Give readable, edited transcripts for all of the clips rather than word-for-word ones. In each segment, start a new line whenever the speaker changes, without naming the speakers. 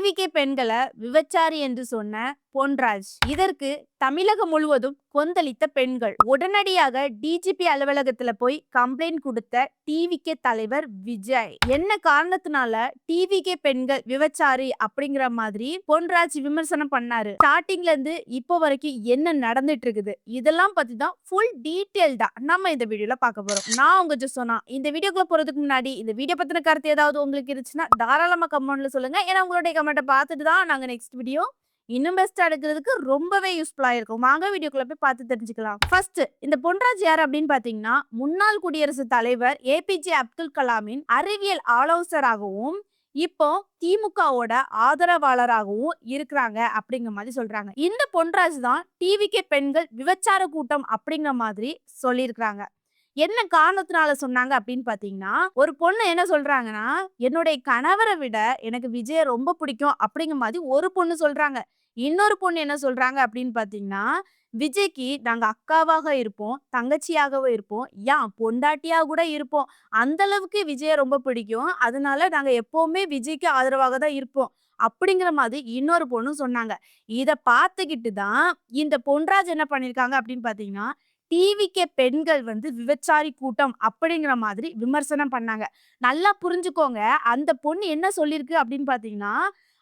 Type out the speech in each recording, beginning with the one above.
TVK பெண்களை விபச்சாரி என்று சொன்ன பொன்ராஜ். இதற்கு தமிழகம் முழுவதும் கொந்தளித்த பெண்கள். உடனடியாக டிஜிபி அலுவலகத்துல போய் கம்ப்ளைண்ட் கொடுத்த டிவிகே தலைவர் விஜய். என்ன காரணத்தினால டிவிகே பெண்கள் விபச்சாரி அப்படிங்கிற மாதிரி பொன்ராஜ் விமர்சனம் பண்ணாரு. ஸ்டார்டிங்ல இருந்து இப்போ வரைக்கும் என்ன நடந்துட்டு இருக்குது இதெல்லாம் பத்தி தான் ஃபுல் டீடைல் தான் நம்ம இந்த வீடியோல பார்க்க போறோம். நான் உங்க சொன்னா இந்த வீடியோக்குள்ள போறதுக்கு முன்னாடி இந்த வீடியோ பத்தின கருத்து ஏதாவது உங்களுக்கு இருந்துச்சுன்னா தாராளமா கமெண்ட்ல சொல்லுங்க. ஏன்னா உங்களுடைய கமெண்ட்டை பார்த்துட்டு தான் நாங்க நெக்ஸ்ட் வீடியோ இன்னும் பெஸ்டா எடுக்கிறதுக்கு ரொம்பவே யூஸ்ஃபுல்லா இருக்கும். வாங்க வீடியோக்குள்ள போய் பார்த்து தெரிஞ்சுக்கலாம். ஃபர்ஸ்ட் இந்த பொன்ராஜ் யார் அப்படின்னு பாத்தீங்கன்னா முன்னாள் குடியரசுத் தலைவர் ஏபிஜே அப்துல் கலாமின் அறிவியல் ஆலோசகராகவும் இப்போ திமுகவோட ஆதரவாளராகவும் இருக்கிறாங்க அப்படிங்கிற மாதிரி சொல்றாங்க. இந்த பொன்ராஜ் தான் டிவிகே பெண்கள் விபச்சார கூட்டம் அப்படிங்கிற மாதிரி சொல்லியிருக்கிறாங்க. என்ன காரணத்தினால சொன்னாங்க அப்படின்னு பாத்தீங்கன்னா ஒரு பொண்ணு என்ன சொல்றாங்கன்னா என்னுடைய கணவரை விட எனக்கு விஜய ரொம்ப பிடிக்கும் அப்படிங்கிற மாதிரி ஒரு பொண்ணு சொல்றாங்க. இன்னொரு பொண்ணு என்ன சொல்றாங்க அப்படின்னு பாத்தீங்கன்னா விஜய்க்கு நாங்க அக்காவாக இருப்போம், தங்கச்சியாகவும் இருப்போம், ஏன் பொண்டாட்டியா கூட இருப்போம். அந்த அளவுக்கு விஜய ரொம்ப பிடிக்கும். அதனால நாங்க எப்பவுமே விஜய்க்கு ஆதரவாக தான் இருப்போம் அப்படிங்கிற மாதிரி இன்னொரு பொண்ணு சொன்னாங்க. இத பார்த்துக்கிட்டு தான் இந்த பொன்ராஜ் என்ன பண்ணிருக்காங்க அப்படின்னு பாத்தீங்கன்னா டிவிகே பெண்கள் விபச்சாரி கூட்டம் அப்படிங்கிற மாதிரி விமர்சனம் பண்ணாங்க. நல்லா புரிஞ்சுக்கோங்க. அந்த பொண்ணு என்ன சொல்லிருக்கு அப்படின்னு பாத்தீங்கன்னா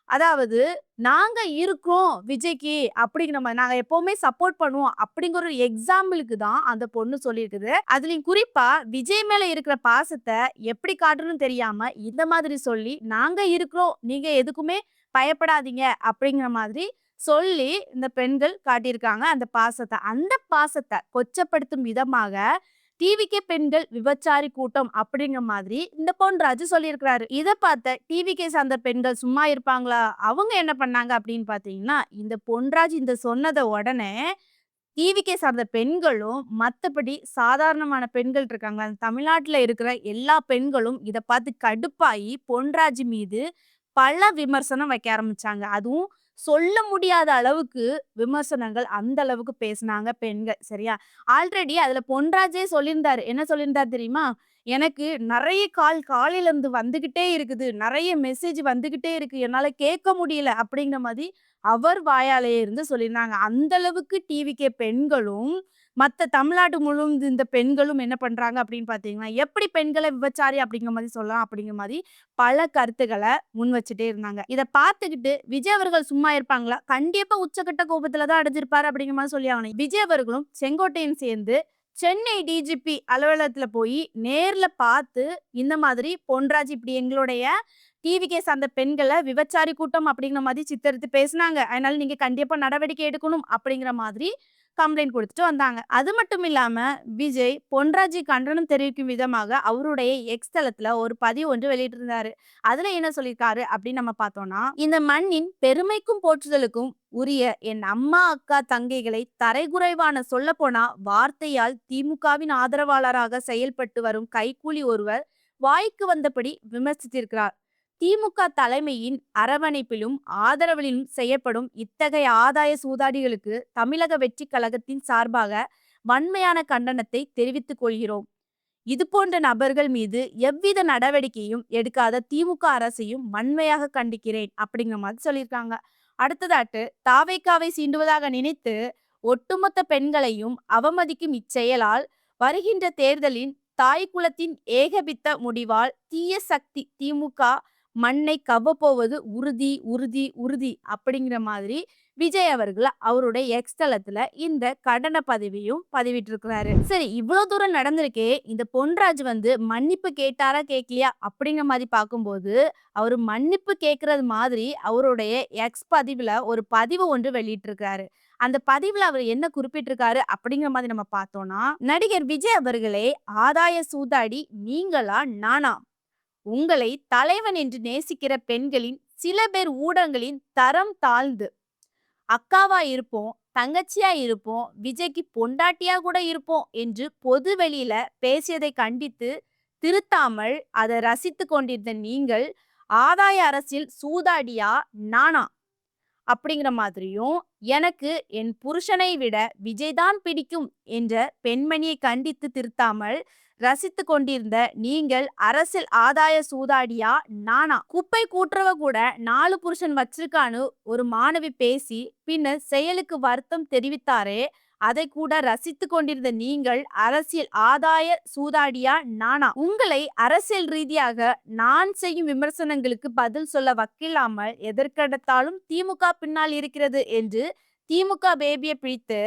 அதாவது நாங்க இருக்கோம் விஜய்க்கு அப்படிங்கிற மாதிரி நாங்க எப்பவுமே சப்போர்ட் பண்ணுவோம் அப்படிங்கிற ஒரு எக்ஸாம்பிளுக்கு தான் அந்த பொண்ணு சொல்லியிருக்குது. அதுலயும் குறிப்பா விஜய் மேல இருக்கிற பாசத்தை எப்படி காட்டணும்னு தெரியாம இந்த மாதிரி சொல்லி நாங்க இருக்கிறோம் நீங்க எதுக்குமே பயப்படாதீங்க அப்படிங்கிற மாதிரி சொல்லி இந்த பெண்கள் காட்டியிருக்காங்க அந்த பாசத்தை. அந்த பாசத்தை கொச்சப்படுத்தும் விதமாக டிவிகே பெண்கள் விபச்சாரி கூட்டம் அப்படிங்கிற மாதிரி இந்த பொன்ராஜ் சொல்லியிருக்கிறாரு. இதை பார்த்த டிவிகே சார்ந்த பெண்கள் சும்மா இருப்பாங்களா? அவங்க என்ன பண்ணாங்க அப்படின்னு பாத்தீங்கன்னா இந்த பொன்ராஜ் இந்த சொன்னதை உடனே டிவிகே சார்ந்த பெண்களும் மத்தபடி சாதாரணமான பெண்கள் இருக்காங்க தமிழ்நாட்டுல இருக்கிற எல்லா பெண்களும் இதை பார்த்து கடுப்பாயி பொன்ராஜ் மீது பல விமர்சனம் வைக்க ஆரம்பிச்சாங்க. அதுவும் சொல்ல முடியாத அளவுக்கு விமர்சனங்கள் அந்த அளவுக்கு பேசினாங்க பெண்கள். சரியா? ஆல்ரெடி அதுல பொன்ராஜே சொல்லியிருந்தாரு. என்ன சொல்லியிருந்தாரு தெரியுமா? எனக்கு நிறைய காலையில இருந்து வந்துகிட்டே இருக்குது, நிறைய மெசேஜ் வந்துகிட்டே இருக்கு, என்னால கேட்க முடியல அப்படிங்கிற மாதிரி அவர் வாயாலே இருந்து சொல்லியிருந்தாங்க. அந்த அளவுக்கு டிவிகே பெண்களும் மத்த தமிழ்நாடு முழுவதும் இந்த பெண்களும் என்ன பண்றாங்க அப்படின்னு பாத்தீங்கன்னா எப்படி பெண்களை விபச்சாரி அப்படிங்கிற மாதிரி சொல்லலாம் அப்படிங்கிற மாதிரி பல கருத்துக்களை முன் வச்சுட்டே இருந்தாங்க. இதை பார்த்துக்கிட்டு விஜய் அவர்கள் சும்மா இருப்பாங்களா? கண்டிப்பா உச்சக்கட்ட கோபத்துலதான் அடைஞ்சிருப்பாரு அப்படிங்கிற மாதிரி சொல்லி ஆகணும். விஜய் அவர்களும் செங்கோட்டையும் சேர்ந்து சென்னை டிஜிபி அலுவலகத்துல போய் நேர்ல பார்த்து இந்த மாதிரி பொன்ராஜ் இப்படி எங்களுடைய டிவிகே சார்ந்த பெண்களை விபச்சாரி கூட்டம் அப்படிங்கிற மாதிரி சித்தரித்து பேசினாங்க, அதனால நீங்க கண்டிப்பா நடவடிக்கை எடுக்கணும் அப்படிங்கிற மாதிரி கம்ப்ளைண்ட் கொடுத்துட்டு வந்தாங்க. அது மட்டும் இல்லாம விஜய் பொன்ராஜி கண்டனம் தெரிவிக்கும் விதமாக அவருடைய எக்ஸ் தளத்துல ஒரு பதிவு ஒன்று வெளியிட்டிருந்தாரு. அதுல என்ன சொல்லியிருக்காரு அப்படின்னு நம்ம பார்த்தோம்னா இந்த மண்ணின் பெருமைக்கும் போற்றுதலுக்கும் உரிய என் அம்மா அக்கா தங்கைகளை தரைகுறைவான சொல்ல போனா வார்த்தையால் திமுகவின் ஆதரவாளராக செயல்பட்டு வரும் கைக்கூலி ஒருவர் வாய்க்கு வந்தபடி விமர்சித்திருக்கிறார். திமுக தலைமையின் அரவணைப்பிலும் ஆதரவிலும் செய்யப்படும் இத்தகைய ஆதாய சூதாடிகளுக்கு தமிழக வெற்றி கழகத்தின் சார்பாக வன்மையான கண்டனத்தை தெரிவித்துக் கொள்கிறோம். இது போன்ற நபர்கள் மீது எவ்வித நடவடிக்கையும் எடுக்காத திமுக அரசையும் வன்மையாக கண்டிக்கிறேன் அப்படிங்கிற மாதிரி சொல்லியிருக்காங்க. அடுத்ததாட்டு தாவேக்காவை சீண்டுவதாக நினைத்து ஒட்டுமொத்த பெண்களையும் அவமதிக்கும் இச்செயலால் வருகின்ற தேர்தலின் தாய் குலத்தின் ஏகபித்த முடிவால் தீய சக்தி திமுக மண்ணை கவ்வப்போவது உறுதி உறுதி உறுதி அப்படிங்கிற மாதிரி விஜய் அவர்கள் அவருடைய எக்ஸ் தளத்துல இந்த கண்டன பதிவையும் பதிவிட்டிருக்கிறாரு. சரி, இவ்வளவு தூரம் நடந்திருக்கே, இந்த பொன்ராஜ் மன்னிப்பு கேட்டாரா கேட்கலையா அப்படிங்கிற மாதிரி பார்க்கும்போது அவரு மன்னிப்பு கேட்கறது மாதிரி அவருடைய எக்ஸ் பதிவுல ஒரு பதிவு ஒன்று வெளியிட்டிருக்காரு. அந்த பதிவுல அவர் என்ன குறிப்பிட்டிருக்காரு அப்படிங்கிற மாதிரி நம்ம பார்த்தோம்னா நடிகர் விஜய் அவர்களே, ஆதாய சூதாடி நீங்களா நானா? உங்களை தலைவன் என்று நேசிக்கிற பெண்களின் சில பேர் ஊடகங்களின் தரம் தாழ்ந்து அக்காவா இருப்போம், தங்கச்சியா இருப்போம், விஜய்க்கு பொண்டாட்டியா கூட இருப்போம் என்று பொது வெளியில பேசியதை கண்டித்து திருத்தாமல் அதை ரசித்து கொண்டிருந்த நீங்கள் ஆதாய அரசியல் சூதாடியா நானா அப்படிங்கிற மாதிரியும் எனக்கு என் புருஷனை விட விஜய் தான் பிடிக்கும் என்ற பெண்மணியை கண்டித்து திருத்தாமல் ரசித்து கொண்டிருந்த நீங்கள் அரசியல் ஆதாய சூதாடியா நானா? குப்பை கூட்டுறவ கூட 4 புருஷன் வச்சிருக்கான்னு ஒரு மாணவி பேசி பின்னர் செயலுக்கு வருத்தம் தெரிவித்தாரே, அதை கூட ரசித்து கொண்டிருந்த நீங்கள் அரசியல் ஆதாய சூதாடியா நானா? உங்களை அரசியல் ரீதியாக நான் செய்யும் விமர்சனங்களுக்கு பதில் சொல்ல வக்கில்லாமல் எதற்கெடுத்தாலும் திமுக பின்னால் இருக்கிறது என்று திமுக பேபியை பிடித்து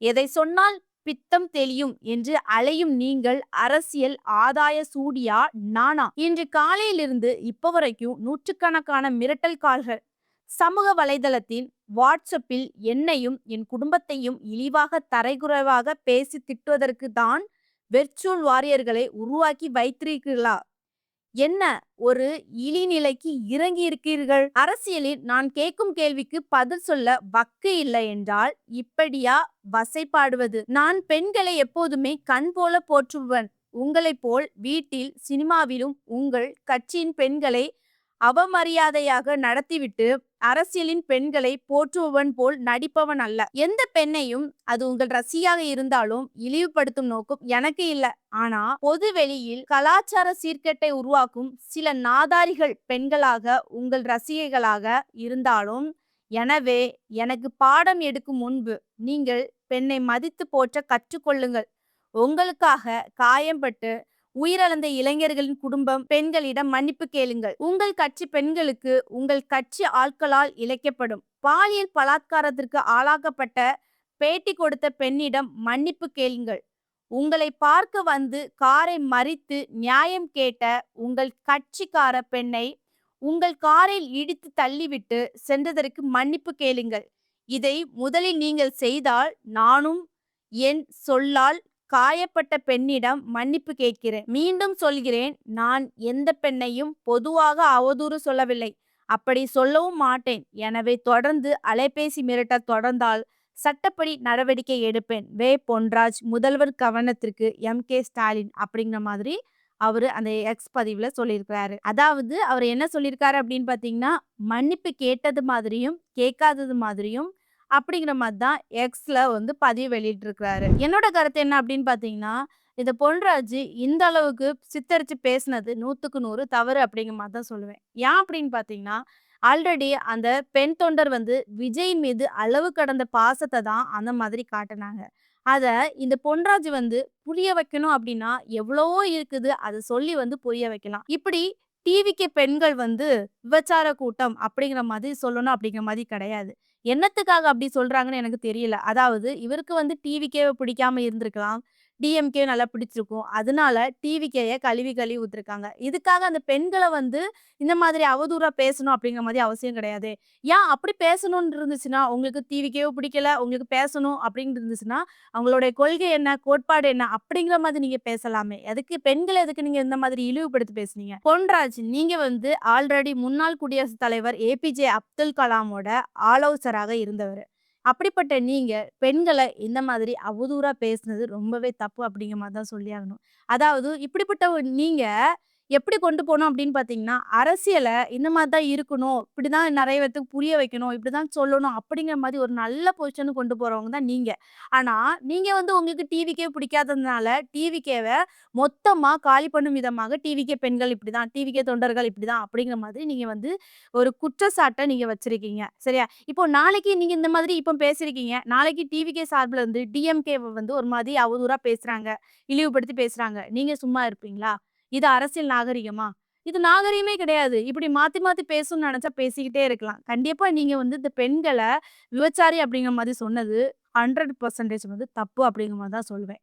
எதை சொன்னால் பித்தம் தெளியும் என்று அலையும் நீங்கள் அரசியல் ஆதாய சூடியா நானா? இன்று காலையிலிருந்து இப்ப வரைக்கும் நூற்றுக்கணக்கான மிரட்டல் கால்கள் சமூக வலைதளத்தில் வாட்ஸ்அப்பில் என்னையும் என் குடும்பத்தையும் இழிவாக தரைகுறைவாக பேசி திட்டுவதற்கு தான் வெர்ச்சுவல் வாரியர்களை உருவாக்கி வைத்திருக்கிறீர்களா? என்ன ஒரு இழிநிலைக்கு இறங்கி இருக்கிறீர்கள்? அரசியலில் நான் கேட்கும் கேள்விக்கு பதில் சொல்ல வக்கு இல்லை என்றால் இப்படியா வசைபாடுவது? நான் பெண்களை எப்போதுமே கண் போல போற்றுவன். உங்களைப் போல் வீட்டில் சினிமாவிலும் உங்கள் கட்சியின் பெண்களை அவமரியாதையாக நடத்திவிட்டு அரசியலின் பெண்களை போற்றுபவன் போல் நடிப்பவன் அல்ல. எந்த பெண்ணையும் அது உங்கள் ரசியாக இருந்தாலும் இழிவுபடுத்தும் நோக்கம் எனக்கு இல்ல. ஆனா பொது வெளியில் கலாச்சார சீர்கேட்டை உருவாக்கும் சில நாதாரிகள் பெண்களாக உங்கள் ரசிகைகளாக இருந்தாலும் எனவே எனக்கு பாடம் எடுக்கும் முன்பு நீங்கள் பெண்ணை மதித்து போற்ற கற்றுக்கொள்ளுங்கள். உங்களுக்காக காயம்பட்டு உயிரிழந்த இளைஞர்களின் குடும்பம் பெண்களிடம் மன்னிப்பு கேளுங்கள். உங்கள் கட்சி பெண்களுக்கு உங்கள் கட்சி ஆட்களால் இழைக்கப்படும் பாலியல் பலாத்காரத்திற்கு ஆளாக்கப்பட்ட பேட்டி கொடுத்த பெண்ணிடம் மன்னிப்பு கேளுங்கள். உங்களை பார்க்க வந்து காரை மறித்து நியாயம் கேட்ட உங்கள் கட்சிக்கார பெண்ணை உங்கள் காரில் இடித்து தள்ளிவிட்டு சென்றதற்கு மன்னிப்பு கேளுங்கள். இதை முதலில் நீங்கள் செய்தால் நானும் என் சொல்லால் காயப்பட்ட பெண்ணிடம் மன்னிப்பு கேட்கிறேன். மீண்டும் சொல்கிறேன், நான் எந்த பெண்ணையும் பொதுவாக அவதூறு சொல்லவில்லை. அப்படி சொல்லவும் மாட்டேன். எனவே தொடர்ந்து அலைபேசி மிரட்ட தொடர்ந்தால் சட்டப்படி நடவடிக்கை எடுப்பேன். வே. பொன்ராஜ் முதல்வர் கவனத்திற்கு M.K. ஸ்டாலின் அப்படிங்கிற மாதிரி அவரு அந்த எக்ஸ் பதிவுல சொல்லியிருக்கிறாரு. அதாவது அவர் என்ன சொல்லியிருக்காரு அப்படின்னு பாத்தீங்கன்னா, மன்னிப்பு கேட்டது மாதிரியும் கேட்காதது மாதிரியும் அப்படிங்கிற மாதிரி தான் எக்ஸ்ல வந்து பதிவு வெளியிட்டிருக்கிறாரு. என்னோட கருத்து என்ன அப்படின்னு பாத்தீங்கன்னா, இந்த பொன்ராஜ் இந்த அளவுக்கு சித்தரிச்சு பேசினது 100க்கு 100 தவறு அப்படிங்கிற மாதிரி தான் சொல்லுவேன். ஏன் அப்படின்னு பாத்தீங்கன்னா, ஆல்ரெடி அந்த பெண் தொண்டர் வந்து விஜயின் மீது அளவு கடந்த பாசத்தை தான் அந்த மாதிரி காட்டினாங்க. அத இந்த பொன்ராஜ் வந்து புரிய வைக்கணும் அப்படின்னா எவ்வளவோ இருக்குது. அதை சொல்லி வந்து புரிய வைக்கலாம். இப்படி டிவிக்கு பெண்கள் வந்து விபச்சார கூட்டம் அப்படிங்கிற மாதிரி சொல்லணும் அப்படிங்கிற மாதிரி கிடையாது. என்னத்துக்காக அப்படி சொல்றாங்கன்னு எனக்கு தெரியல. அதாவது இவருக்கு வந்து டிவிக்கேவை பிடிக்காம இருந்திருக்கலாம். டிஎம்கே நல்லா பிடிச்சிருக்கும். அதனால டிவிகேய கழுவி கழுவி ஊத்திருக்காங்க. இதுக்காக அந்த பெண்கள வந்து இந்த மாதிரி அவதூறா பேசணும் அப்படிங்கிற மாதிரி அவசியம் கிடையாது. ஏன் அப்படி பேசணும்னு இருந்துச்சுன்னா, உங்களுக்கு டிவிகேவ பிடிக்கல, உங்களுக்கு பேசணும் அப்படின்னு இருந்துச்சுன்னா, அவங்களுடைய கொள்கை என்ன, கோட்பாடு என்ன அப்படிங்கிற மாதிரி நீங்க பேசலாமே. எதுக்கு பெண்கள எதுக்கு நீங்க இந்த மாதிரி இழிவுபடுத்தி பேசுனீங்க? பொன்ராஜ், நீங்க வந்து ஆல்ரெடி முன்னாள் குடியரசுத் தலைவர் ஏபிஜே அப்துல் கலாமோட ஆலோசகராக இருந்தவர். அப்படிப்பட்ட நீங்க பெண்கள இந்த மாதிரி அவதூறா பேசுனது ரொம்பவே தப்பு அப்படிங்கிற மாதிரி தான் சொல்லியாகணும். அதாவது இப்படிப்பட்ட நீங்க எப்படி கொண்டு போணும் அப்படின்னு பார்த்தீங்கன்னா, அரசியல இந்த மாதிரி தான் இருக்கணும். இப்படிதான் நெறைய பேத்துக்கு புரிய வைக்கணும். இப்படிதான் சொல்லணும் அப்படிங்கிற மாதிரி ஒரு நல்ல பொசிஷனுக்கு கொண்டு போறவங்க தான் நீங்க. ஆனா, நீங்க வந்து உங்களுக்கு டிவிக்கே பிடிக்காததுனால, டிவிக்கேவ மொத்தமா காலி பண்ணும் விதமாக டிவிக்கே பெண்கள் இப்படிதான், டிவிக்கே தொண்டர்கள் இப்படிதான் அப்படிங்கிற மாதிரி நீங்க வந்து ஒரு குற்றச்சாட்ட நீங்க வச்சிருக்கீங்க. சரியா? இப்போ நாளைக்கு நீங்க இந்த மாதிரி இப்போ பேசியிருக்கீங்க. நாளைக்கு டிவிகே சார்புல இருந்து டிஎம்கேவ வந்து ஒரு மாதிரி அவதூறா பேசுறாங்க, இழிவுபடுத்தி பேசுறாங்க. நீங்க சும்மா இருப்பீங்களா? இது அரசியல் நாகரிகமா? இது நாகரிகமே கிடையாது. இப்படி மாத்தி மாத்தி பேசணும்னு நெனச்சா பேசிக்கிட்டே இருக்கலாம். கண்டிப்பா நீங்க வந்து இந்த பெண்கள விபச்சாரி அப்படிங்கிற மாதிரி சொன்னது 100% வந்து தப்பு அப்படிங்கிற மாதிரி தான் சொல்லுவேன்.